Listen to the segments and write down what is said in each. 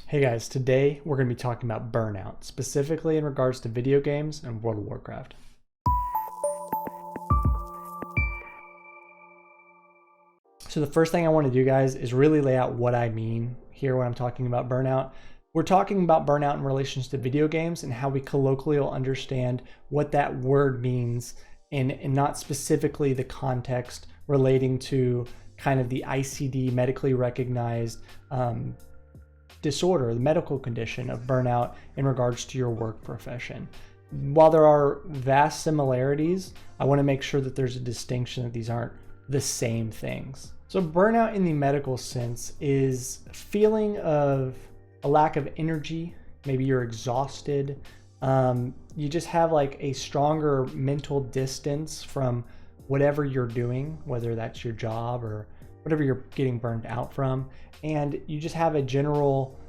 Hey guys, today we're going to be talking about burnout, specifically in regards to video games and World of Warcraft. So the first thing I want to do, guys, is really lay out what I mean here when I'm talking about burnout. We're talking about burnout in relations to video games and how we colloquially will understand what that word means and not specifically the context relating to kind of the ICD medically recognized disorder, the medical condition of burnout in regards to your work profession. While there are vast similarities, I want to make sure that there's a distinction that these aren't the same things. So burnout in the medical sense is a feeling of a lack of energy. Maybe you're exhausted. You just have like a stronger mental distance from whatever you're doing, whether that's your job or whatever you're getting burned out from. And you just have a general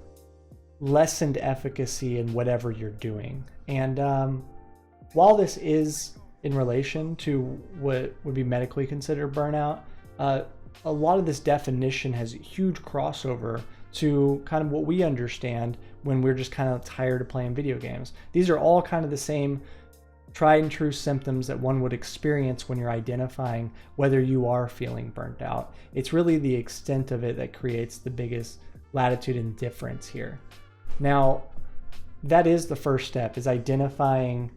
lessened efficacy in whatever you're doing. And while this is in relation to what would be medically considered burnout, a lot of this definition has huge crossover to kind of what we understand when we're just kind of tired of playing video games. These are all kind of the same tried and true symptoms that one would experience when you're identifying whether you are feeling burnt out. It's really the extent of it that creates the biggest latitude and difference here. Now, that is the first step, is identifying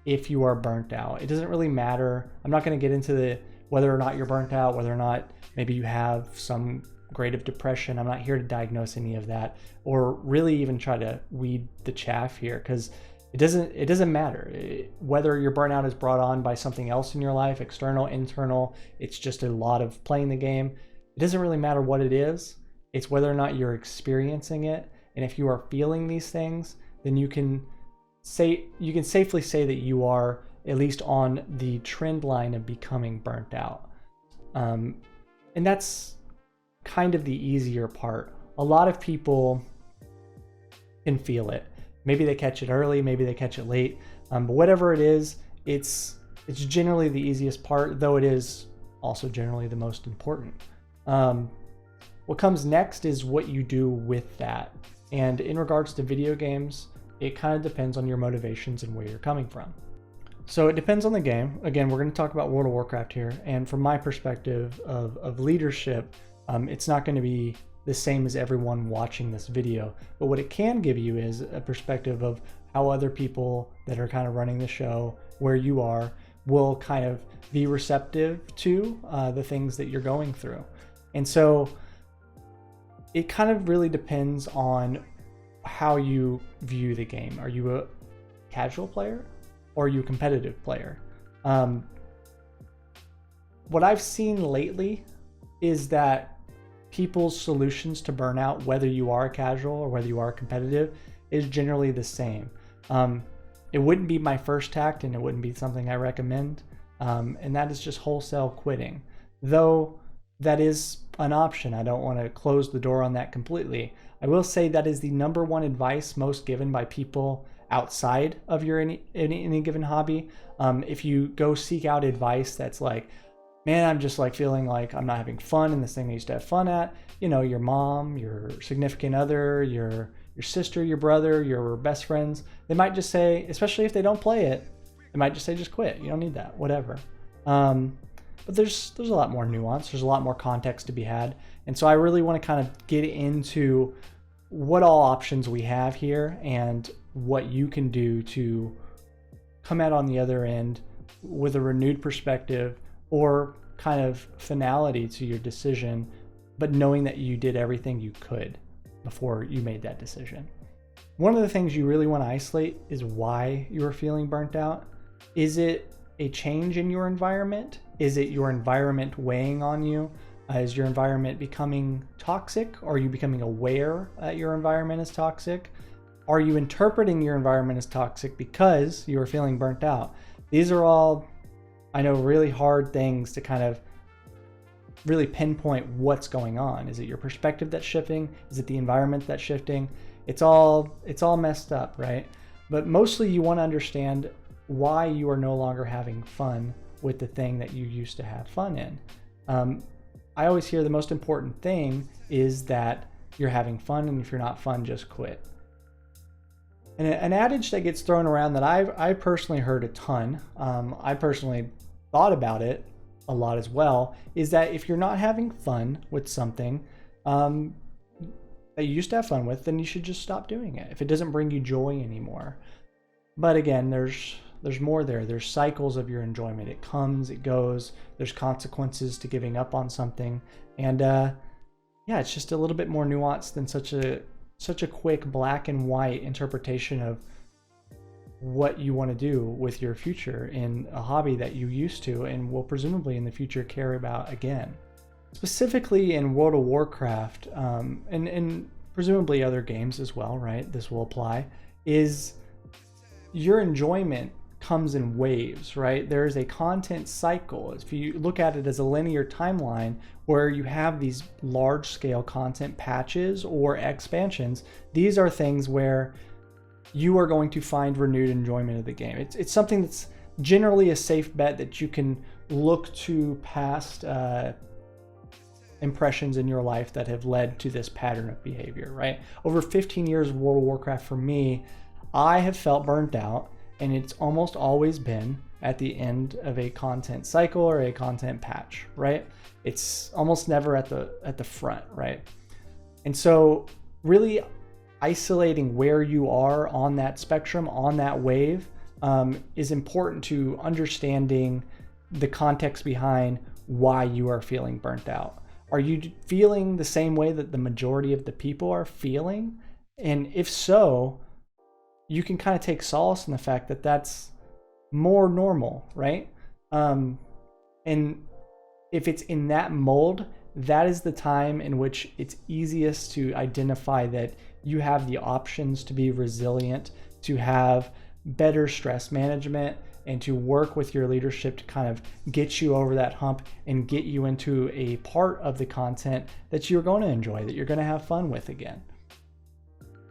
if you are burnt out. It doesn't really matter. I'm not going to get into the whether or not you're burnt out, whether or not maybe you have some grade of depression. I'm not here to diagnose any of that or really even try to weed the chaff here, because it doesn't matter whether your burnout is brought on by something else in your life, external, internal. It's just a lot of playing the game. It doesn't really matter what it is. It's whether or not you're experiencing it. And if you are feeling these things, then you can safely say that you are at least on the trend line of becoming burnt out. And that's kind of the easier part. A lot of people can feel it. Maybe they catch it early, maybe they catch it late, but whatever it is, it's generally the easiest part, though it is also generally the most important. What comes next is what you do with that. And in regards to video games, it kind of depends on your motivations and where you're coming from. So it depends on the game. Again, we're going to talk about World of Warcraft here. And from my perspective of leadership, it's not going to be the same as everyone watching this video. But what it can give you is a perspective of how other people that are kind of running the show, where you are, will kind of be receptive to the things that you're going through. And so it kind of really depends on how you view the game. Are you a casual player or are you a competitive player? What I've seen lately is that people's solutions to burnout, whether you are a casual or whether you are competitive, is generally the same. It wouldn't be my first tact and it wouldn't be something I recommend. And that is just wholesale quitting. Though that is an option. I don't want to close the door on that completely. I will say that is the number one advice most given by people outside of your any given hobby. If you go seek out advice that's like, man, I'm just like feeling like I'm not having fun in this thing I used to have fun at, you know, your mom, your significant other, your sister, your brother, your best friends, they might just say, especially if they don't play it, they might just say, just quit. You don't need that, whatever. But there's a lot more nuance. There's a lot more context to be had. And so I really want to kind of get into what all options we have here and what you can do to come out on the other end with a renewed perspective or kind of finality to your decision, but knowing that you did everything you could before you made that decision. One of the things you really want to isolate is why you are feeling burnt out. Is it a change in your environment? Is it your environment weighing on you? Is your environment becoming toxic? Are you becoming aware that your environment is toxic? Are you interpreting your environment as toxic because you are feeling burnt out? These are all, I know, really hard things to kind of really pinpoint what's going on. Is it your perspective that's shifting? Is it the environment that's shifting? It's all messed up, right? But mostly you want to understand why you are no longer having fun with the thing that you used to have fun in. I always hear the most important thing is that you're having fun, and if you're not fun, just quit. And an adage that gets thrown around that I personally heard a ton, I personally thought about it a lot as well, is that if you're not having fun with something that you used to have fun with, then you should just stop doing it if it doesn't bring you joy anymore. But again, there's more there. There's cycles of your enjoyment. It comes, it goes. There's consequences to giving up on something. And yeah, it's just a little bit more nuanced than such a quick black and white interpretation of what you want to do with your future in a hobby that you used to and will presumably in the future care about again. Specifically in World of Warcraft, and presumably other games as well, right? This will apply, is your enjoyment comes in waves, right? There is a content cycle. If you look at it as a linear timeline where you have these large scale content patches or expansions, these are things where you are going to find renewed enjoyment of the game. It's something that's generally a safe bet that you can look to past impressions in your life that have led to this pattern of behavior, right? Over 15 years of World of Warcraft for me, I have felt burnt out, and it's almost always been at the end of a content cycle or a content patch, right? It's almost never at the front, right? And so really isolating where you are on that spectrum, on that wave, is important to understanding the context behind why you are feeling burnt out. Are you feeling the same way that the majority of the people are feeling? And if so, you can kind of take solace in the fact that that's more normal, right? And if it's in that mold, that is the time in which it's easiest to identify that you have the options to be resilient, to have better stress management, and to work with your leadership to kind of get you over that hump and get you into a part of the content that you're going to enjoy, that you're going to have fun with again.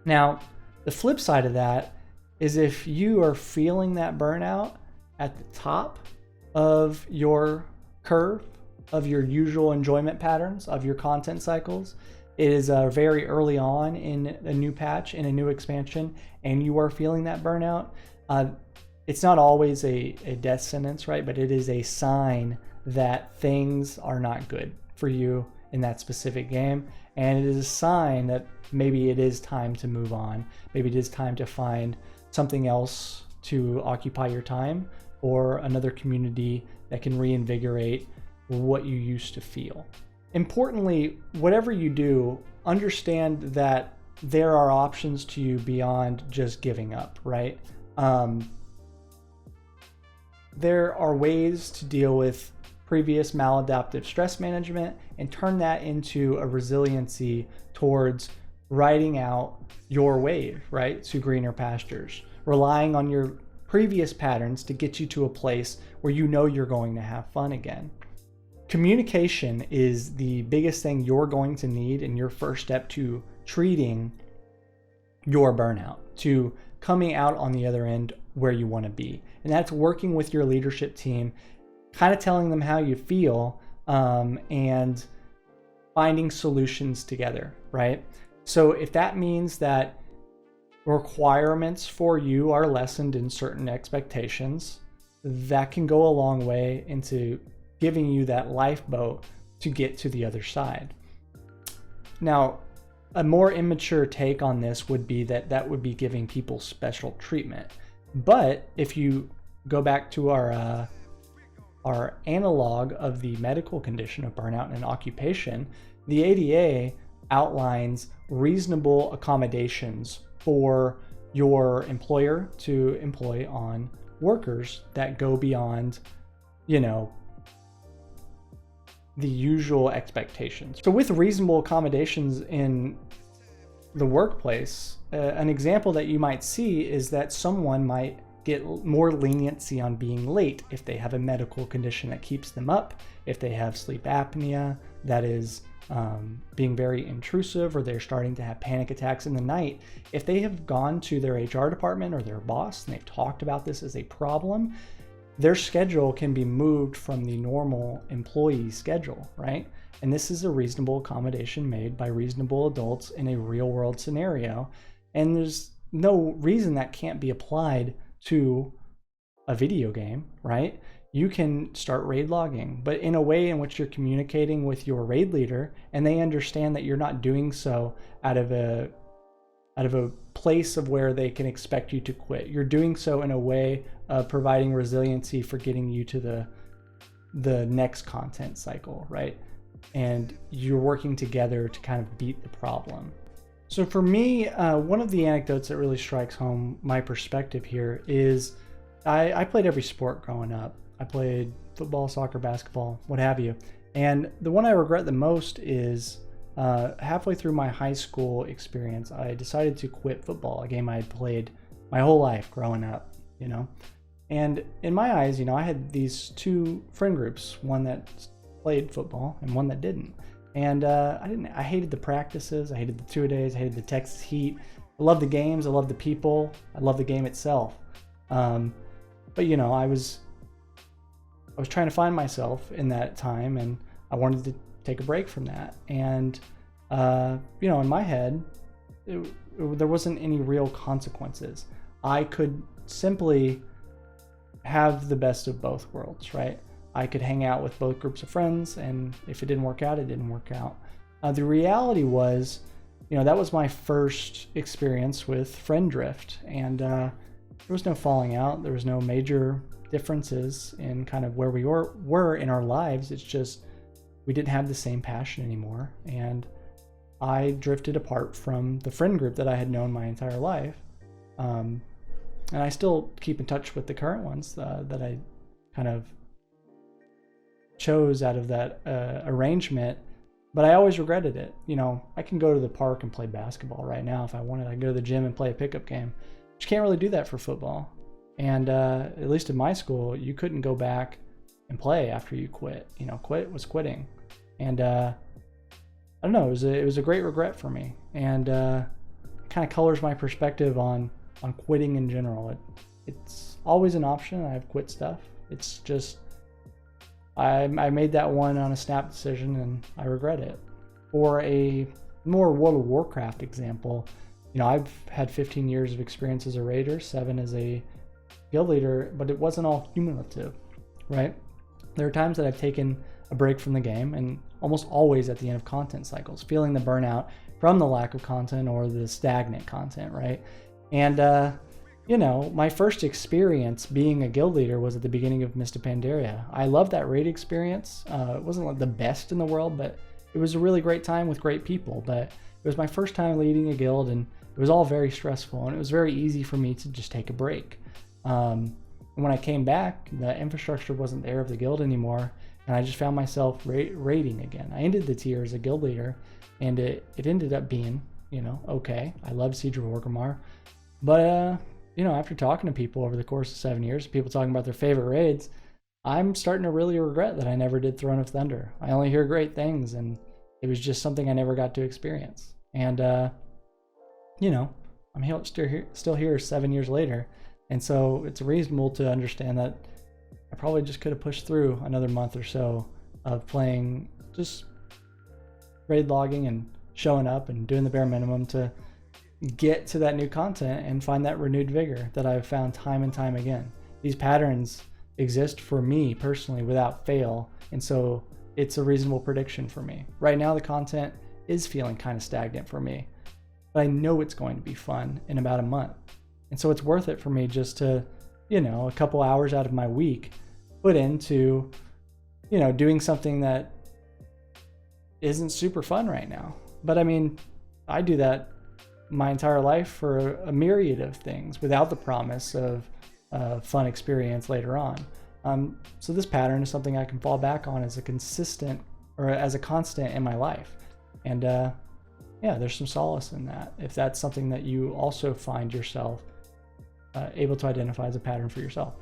Now, the flip side of that is if you are feeling that burnout at the top of your curve, of your usual enjoyment patterns, of your content cycles, it is very early on in a new patch, in a new expansion, and you are feeling that burnout, it's not always a death sentence, right? But it is a sign that things are not good for you in that specific game. And it is a sign that maybe it is time to move on. Maybe it is time to find something else to occupy your time, or another community that can reinvigorate what you used to feel. Importantly, whatever you do, understand that there are options to you beyond just giving up, right? There are ways to deal with previous maladaptive stress management and turn that into a resiliency towards riding out your wave, right, to greener pastures, relying on your previous patterns to get you to a place where you know you're going to have fun again. Communication is the biggest thing you're going to need in your first step to treating your burnout, to coming out on the other end where you want to be. And that's working with your leadership team, kind of telling them how you feel, and finding solutions together, right? So if that means that requirements for you are lessened in certain expectations, that can go a long way into giving you that lifeboat to get to the other side. Now, a more immature take on this would be that would be giving people special treatment. But if you go back to our analog of the medical condition of burnout in an occupation, the ADA outlines reasonable accommodations for your employer to employ on workers that go beyond, the usual expectations. So with reasonable accommodations in the workplace, an example that you might see is that someone might get more leniency on being late if they have a medical condition that keeps them up, if they have sleep apnea that is being very intrusive, or they're starting to have panic attacks in the night. If they have gone to their HR department or their boss and they've talked about this as a problem, their schedule can be moved from the normal employee schedule, right? And this is a reasonable accommodation made by reasonable adults in a real world scenario. And there's no reason that can't be applied to a video game, right? You can start raid logging, but in a way in which you're communicating with your raid leader and they understand that you're not doing so out of a place of where they can expect you to quit. You're doing so in a way of providing resiliency for getting you to the next content cycle, right? And you're working together to kind of beat the problem. So for me, one of the anecdotes that really strikes home my perspective here is I played every sport growing up. I played football, soccer, basketball, what have you. And the one I regret the most is halfway through my high school experience, I decided to quit football, a game I had played my whole life growing up, you know. And in my eyes, you know, I had these two friend groups, one that played football and one that didn't. And I hated the practices, I hated the two-a-days, I hated the Texas heat. I love the games, I love the people, I love the game itself. But you know, I was trying to find myself in that time, and I wanted to take a break from that. And you know, in my head, there wasn't any real consequences. I could simply have the best of both worlds, right? I could hang out with both groups of friends, and if it didn't work out, it didn't work out. The reality was, you know, that was my first experience with friend drift, and there was no falling out. There was no major differences in kind of where we were in our lives. It's just we didn't have the same passion anymore, and I drifted apart from the friend group that I had known my entire life. And I still keep in touch with the current ones that I kind of chose out of that arrangement, but I always regretted it. You know, I can go to the park and play basketball right now if I wanted. I can go to the gym and play a pickup game. But you can't really do that for football. And at least in my school, you couldn't go back and play after you quit. You know, quit was quitting. And I don't know, it was a great regret for me. And it kind of colors my perspective on quitting in general. It's always an option. I've quit stuff. It's just I made that one on a snap decision, and I regret it. For a more World of Warcraft example, you know, I've had 15 years of experience as a raider, 7 as a guild leader, but it wasn't all cumulative, right? There are times that I've taken a break from the game, and almost always at the end of content cycles, feeling the burnout from the lack of content or the stagnant content, right? And you know, my first experience being a guild leader was at the beginning of Mists of Pandaria. I loved that raid experience. It wasn't like the best in the world, but it was a really great time with great people. But it was my first time leading a guild, and it was all very stressful, and it was very easy for me to just take a break. And when I came back, the infrastructure wasn't there of the guild anymore, and I just found myself raiding again. I ended the tier as a guild leader, and it ended up being, you know, okay. I loved Siege of Orgrimmar, but you know, after talking to people over the course of 7 years, people talking about their favorite raids, I'm starting to really regret that I never did Throne of Thunder. I only hear great things, and it was just something I never got to experience. And you know, I'm still here 7 years later, and so it's reasonable to understand that I probably just could have pushed through another month or so of playing, just raid logging and showing up and doing the bare minimum to get to that new content and find that renewed vigor that I've found time and time again. These patterns exist for me personally without fail, and so it's a reasonable prediction for me. Right now the content is feeling kind of stagnant for me, but I know it's going to be fun in about a month. And so it's worth it for me just to, you know, a couple hours out of my week put into, you know, doing something that isn't super fun right now. But I mean, I do that my entire life for a myriad of things without the promise of a fun experience later on. So this pattern is something I can fall back on as a consistent or as a constant in my life. And yeah, there's some solace in that if that's something that you also find yourself able to identify as a pattern for yourself.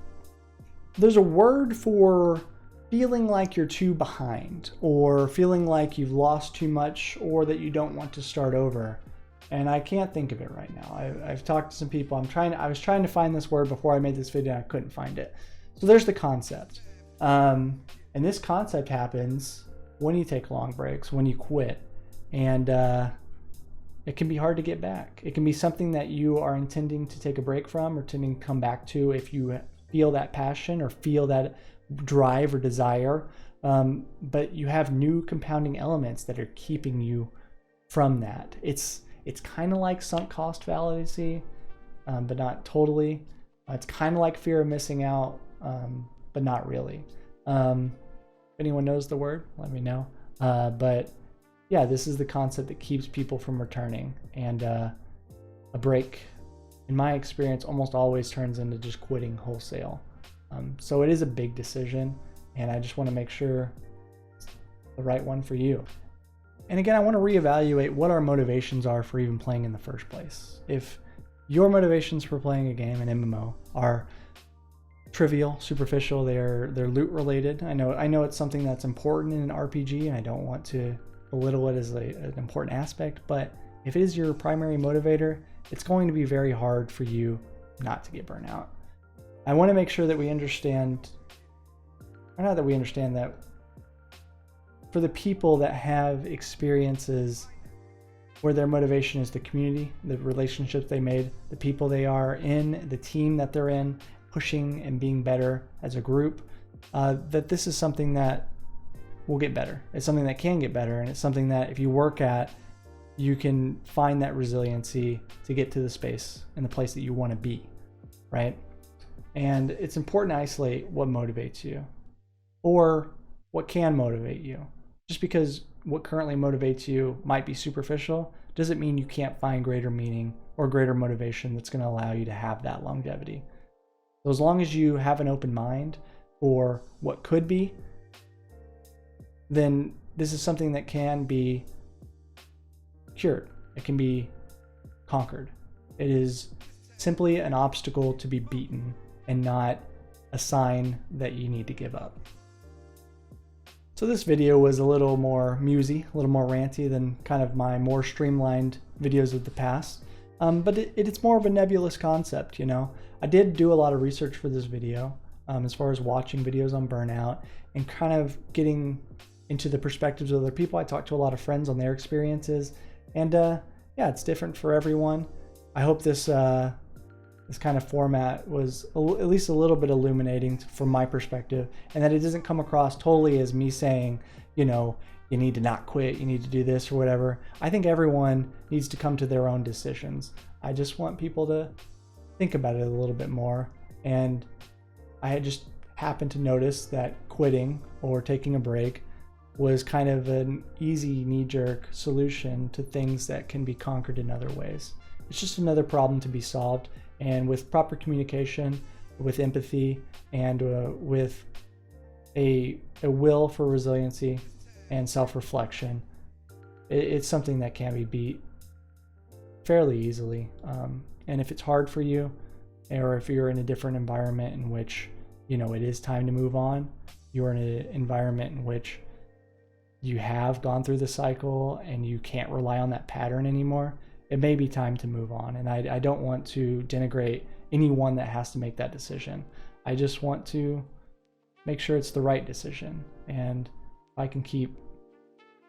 There's a word for feeling like you're too behind, or feeling like you've lost too much, or that you don't want to start over. And I can't think of it right now. I've talked to some people. I was trying to find this word before I made this video, and I couldn't find it. So there's the concept. And this concept happens when you take long breaks, when you quit. And it can be hard to get back. It can be something that you are intending to take a break from or intending to come back to if you feel that passion or feel that drive or desire. But you have new compounding elements that are keeping you from that. It's kind of like sunk cost fallacy, but not totally. It's kind of like fear of missing out, but not really. If anyone knows the word, let me know. But yeah, this is the concept that keeps people from returning. And a break, in my experience, almost always turns into just quitting wholesale. So it is a big decision, and I just want to make sure it's the right one for you. And again, I want to reevaluate what our motivations are for even playing in the first place. If your motivations for playing a game, an MMO, are trivial, superficial, they're loot related. I know it's something that's important in an RPG, and I don't want to belittle it as an important aspect, but if it is your primary motivator, it's going to be very hard for you not to get burnt out. I want to make sure that we understand, or not that we understand, that for the people that have experiences where their motivation is the community, the relationships they made, the people they are in, the team that they're in, pushing and being better as a group, that this is something that will get better. It's something that can get better, and it's something that if you work at, you can find that resiliency to get to the space and the place that you want to be, right? And it's important to isolate what motivates you or what can motivate you. Just because what currently motivates you might be superficial doesn't mean you can't find greater meaning or greater motivation that's going to allow you to have that longevity. So as long as you have an open mind for what could be, then this is something that can be cured. It can be conquered. It is simply an obstacle to be beaten and not a sign that you need to give up. So this video was a little more musy, a little more ranty than kind of my more streamlined videos of the past. But it's more of a nebulous concept, you know. I did do a lot of research for this video as far as watching videos on burnout and kind of getting into the perspectives of other people. I talked to a lot of friends on their experiences, and yeah, it's different for everyone. I hope this kind of format was at least a little bit illuminating from my perspective, and that it doesn't come across totally as me saying, you know, you need to not quit, you need to do this or whatever. I think everyone needs to come to their own decisions. I just want people to think about it a little bit more. And I had just happened to notice that quitting or taking a break was kind of an easy knee-jerk solution to things that can be conquered in other ways. It's just another problem to be solved. And with proper communication, with empathy, and with a will for resiliency and self-reflection, it's something that can be beat fairly easily. And if it's hard for you, or if you're in a different environment in which, you know, it is time to move on, you're in an environment in which you have gone through the cycle and you can't rely on that pattern anymore, it may be time to move on. And I don't want to denigrate anyone that has to make that decision. I just want to make sure it's the right decision. And I can keep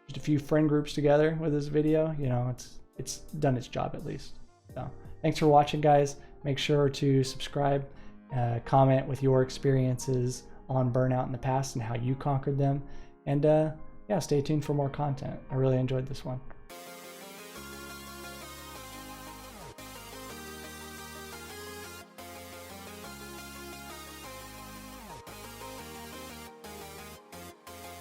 just a few friend groups together with this video, you know, it's done its job at least. So thanks for watching, guys. Make sure to subscribe, comment with your experiences on burnout in the past and how you conquered them. And yeah, stay tuned for more content. I really enjoyed this one.